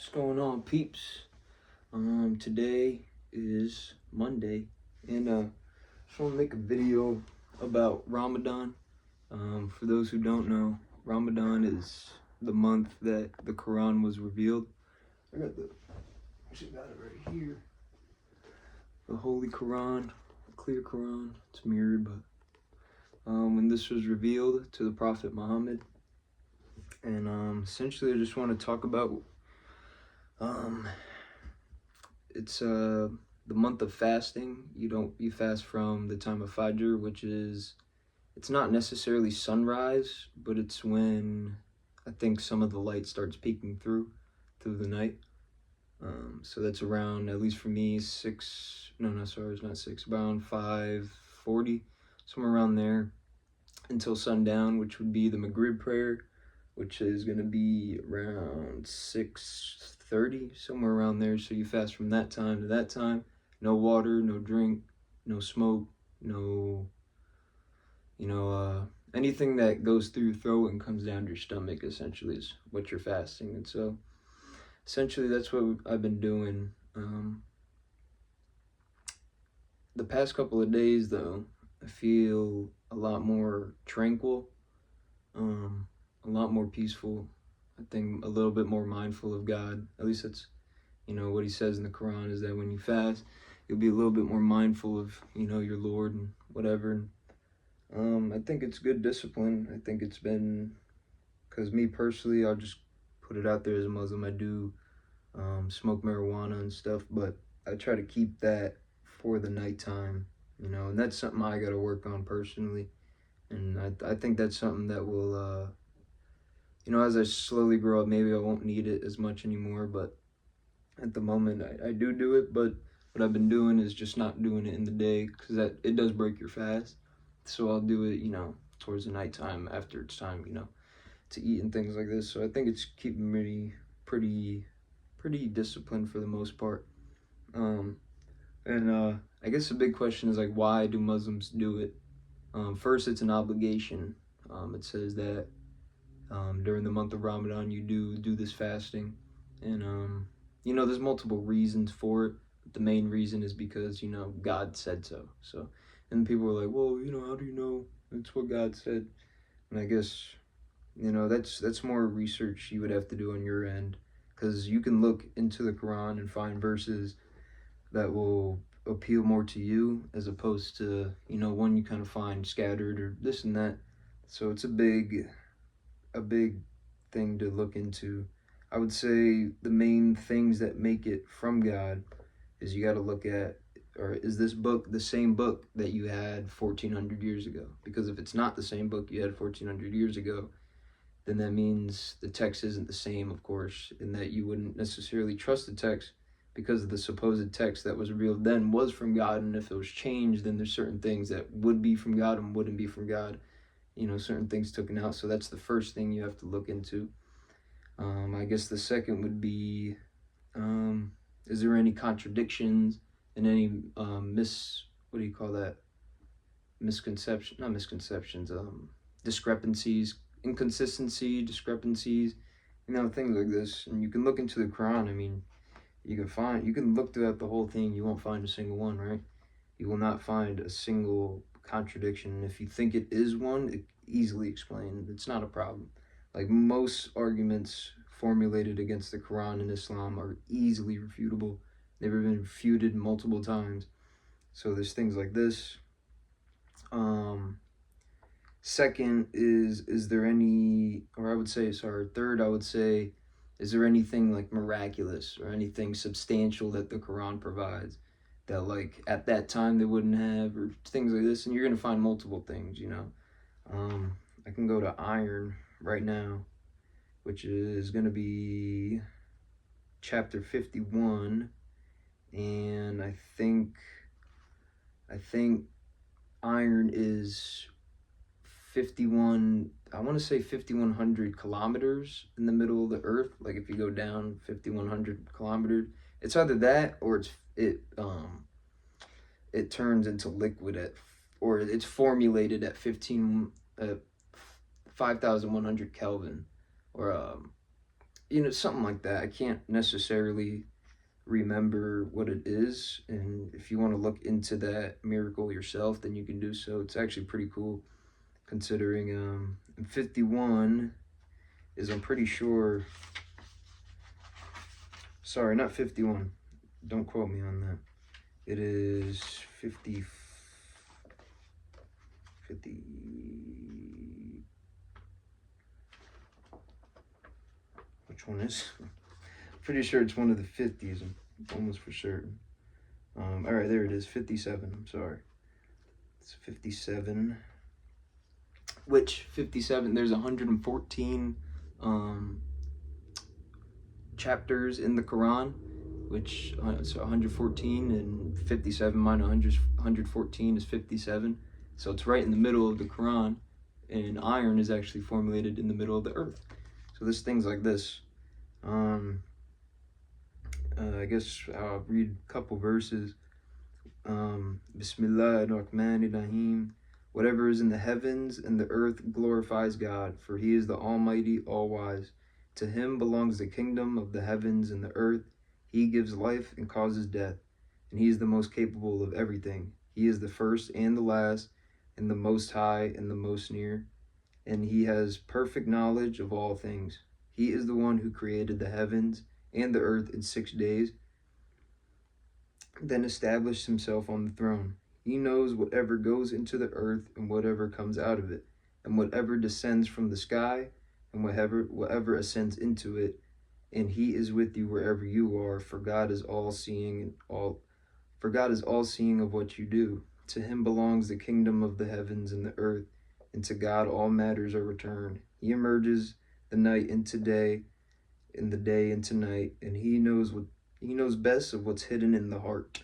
What's going on, peeps? Today is Monday, and just want to make a video about Ramadan. For those who don't know, Ramadan is the month that the Quran was revealed. Actually got it right here. The Holy Quran, the clear Quran. It's mirrored, but when this was revealed to the Prophet Muhammad, and essentially, I just want to talk about. It's the month of fasting. You fast from the time of Fajr, which is, it's not necessarily sunrise, but it's when I think some of the light starts peeking through the night. So that's around, at least for me, it's not 6, around 5:40, somewhere around there, until sundown, which would be the Maghrib prayer, which is going to be around 6:30, somewhere around there. So you fast from that time to that time. No water, no drink, no smoke, no, anything that goes through your throat and comes down to your stomach, essentially, is what you're fasting. And so, essentially, that's what I've been doing. The past couple of days, though, I feel a lot more tranquil, a lot more peaceful. I think a little bit more mindful of God. At least that's, what he says in the Quran is that when you fast, you'll be a little bit more mindful of, your Lord and whatever. And, I think it's good discipline. I think it's been, because me personally, I'll just put it out there as a Muslim, I do smoke marijuana and stuff, but I try to keep that for the nighttime, and that's something I got to work on personally. And I think that's something that will, as I slowly grow up, maybe I won't need it as much anymore, but at the moment I do it. But what I've been doing is just not doing it in the day, because it does break your fast. So I'll do it, towards the nighttime after it's time, to eat and things like this. So I think it's keeping me pretty disciplined for the most part. I guess the big question is, like, why do Muslims do it? First, it's an obligation. It says that during the month of Ramadan, you do this fasting, and there's multiple reasons for it. But the main reason is because God said so. So, and people are like, well, how do you know it's what God said? And I guess that's more research you would have to do on your end, because you can look into the Quran and find verses that will appeal more to you, as opposed to one you kind of find scattered or this and that. So it's a big thing to look into. I would say the main things that make it from God is you got to look at, or is this book the same book that you had 1400 years ago? Because if it's not the same book you had 1400 years ago, then that means the text isn't the same, of course, and that you wouldn't necessarily trust the text, because the supposed text that was revealed then was from God. And if it was changed, then there's certain things that would be from God and wouldn't be from God. Certain things taken out. So that's the first thing you have to look into. I guess the second would be, is there any contradictions and any discrepancies, discrepancies, things like this. And you can look into the Quran. I mean, you can look throughout the whole thing. You won't find a single one, right? You will not find a single contradiction. And if you think it is one, it easily explained. It's not a problem. Like, most arguments formulated against the Quran in Islam are easily refutable. They've been refuted multiple times. So there's things like this. Second is there any, or I would say, sorry, third, I would say, is there anything like miraculous or anything substantial that the Quran provides that, like, at that time they wouldn't have, or things like this? And you're going to find multiple things, I can go to iron right now, which is going to be chapter 51, and I think iron is 5,100 kilometers in the middle of the earth. Like, if you go down 5,100 kilometers, it's either that or it turns into liquid or it's formulated at 5,100 Kelvin, or something like that. I can't necessarily remember what it is, and if you want to look into that miracle yourself, then you can do so. It's actually pretty cool, considering 51 is, I'm pretty sure, sorry, not 51, don't quote me on that. It is 50, which one is? Pretty sure it's one of the 50s, I'm almost for certain. All right, there it is, 57, I'm sorry. It's 57, which 57, there's 114 chapters in the Quran, which, so 114 and 57 minus 114 is 57. So it's right in the middle of the Quran, and iron is actually formulated in the middle of the earth. So this thing's like this. I guess I'll read a couple verses. Bismillah ar-Rahman ar-Rahim. Whatever is in the heavens and the earth glorifies God, for he is the Almighty, all-wise. To him belongs the kingdom of the heavens and the earth. He gives life and causes death, and he is the most capable of everything. He is the first and the last, and the most high and the most near, and he has perfect knowledge of all things. He is the one who created the heavens and the earth in 6 days, then established himself on the throne. He knows whatever goes into the earth and whatever comes out of it, and whatever descends from the sky and whatever ascends into it. And he is with you wherever you are, for God is all seeing of what you do. To him belongs the kingdom of the heavens and the earth, and to God all matters are returned. He emerges the night into day, and the day into night, and he knows best of what's hidden in the heart.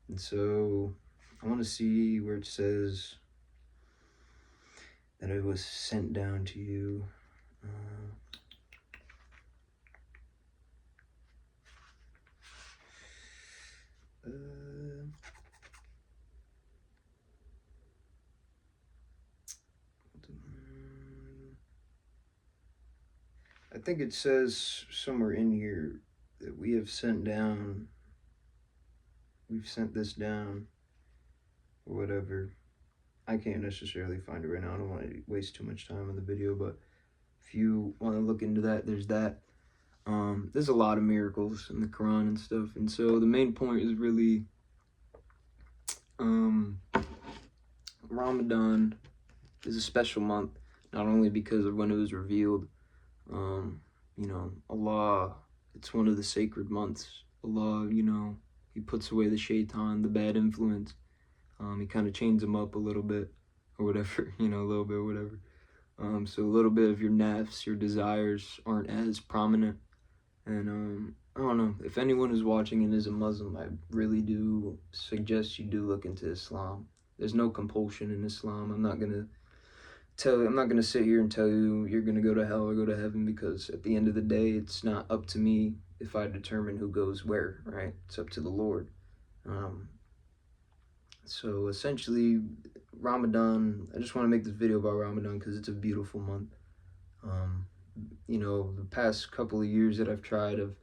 And so I want to see where it says that it was sent down to you. I think it says somewhere in here that we've sent this down, or whatever. I can't necessarily find it right now. I don't want to waste too much time on the video, but if you want to look into that, there's that. There's a lot of miracles in the Quran and stuff, and so the main point is really Ramadan is a special month, not only because of when it was revealed. Allah, it's one of the sacred months. Allah, he puts away the shaitan, the bad influence. He kind of chains them up a little bit, or whatever, a little bit, whatever. So a little bit of your nafs, your desires aren't as prominent. And I don't know, if anyone who's watching and is a Muslim, I really do suggest you do look into Islam. There's no compulsion in Islam. I'm not gonna sit here and tell you you're gonna go to hell or go to heaven, because at the end of the day, it's not up to me if I determine who goes where, right? It's up to the Lord. So essentially, Ramadan, I just want to make this video about Ramadan because it's a beautiful month. The past couple of years that I've tried, I've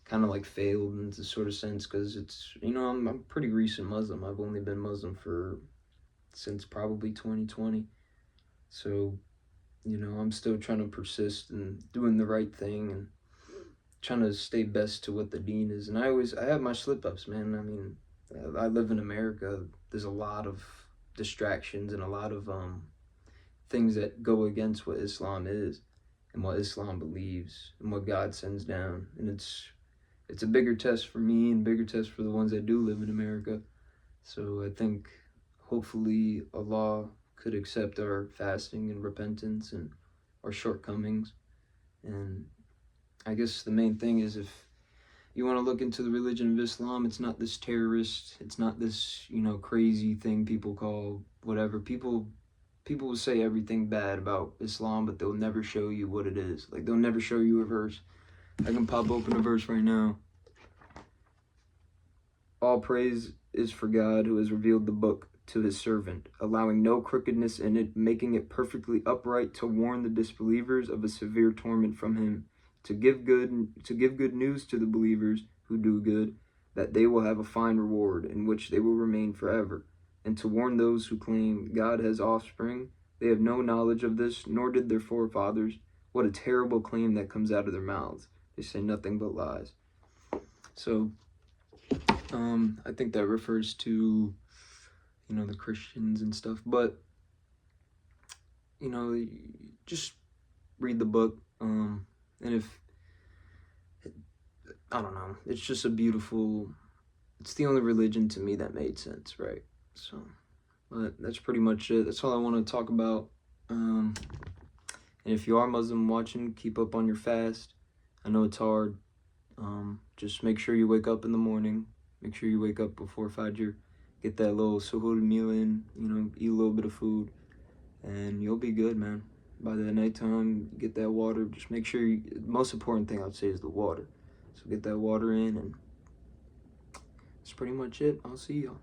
kind of like failed in this sort of sense, because it's, I'm a pretty recent Muslim. I've only been Muslim since probably 2020. So, I'm still trying to persist and doing the right thing and trying to stay best to what the deen is. And I have my slip-ups, man. I mean, I live in America. There's a lot of distractions and a lot of things that go against what Islam is and what Islam believes and what God sends down. And it's a bigger test for me and bigger test for the ones that do live in America. So I think hopefully Allah could accept our fasting and repentance and our shortcomings. And I guess the main thing is, if you want to look into the religion of Islam, it's not this terrorist, it's not this, crazy thing people call whatever. People will say everything bad about Islam, but they'll never show you what it is. Like, they'll never show you a verse. I can pop open a verse right now. All praise is for God, who has revealed the book to his servant, allowing no crookedness in it, making it perfectly upright to warn the disbelievers of a severe torment from him. to give good news to the believers who do good, that they will have a fine reward in which they will remain forever, and to warn those who claim God has offspring. They have no knowledge of this, nor did their forefathers. What a terrible claim that comes out of their mouths. They say nothing but lies. So, I think that refers to, the Christians and stuff. But, just read the book. And if, I don't know, it's just it's the only religion to me that made sense, right? So, but that's pretty much it. That's all I want to talk about. And if you are Muslim watching, keep up on your fast. I know it's hard. Just make sure you wake up in the morning. Make sure you wake up before Fajr. Get that little suhoor meal in, eat a little bit of food. And you'll be good, man. By the nighttime, get that water. Just make sure the most important thing I'd say is the water. So get that water in, and that's pretty much it. I'll see y'all.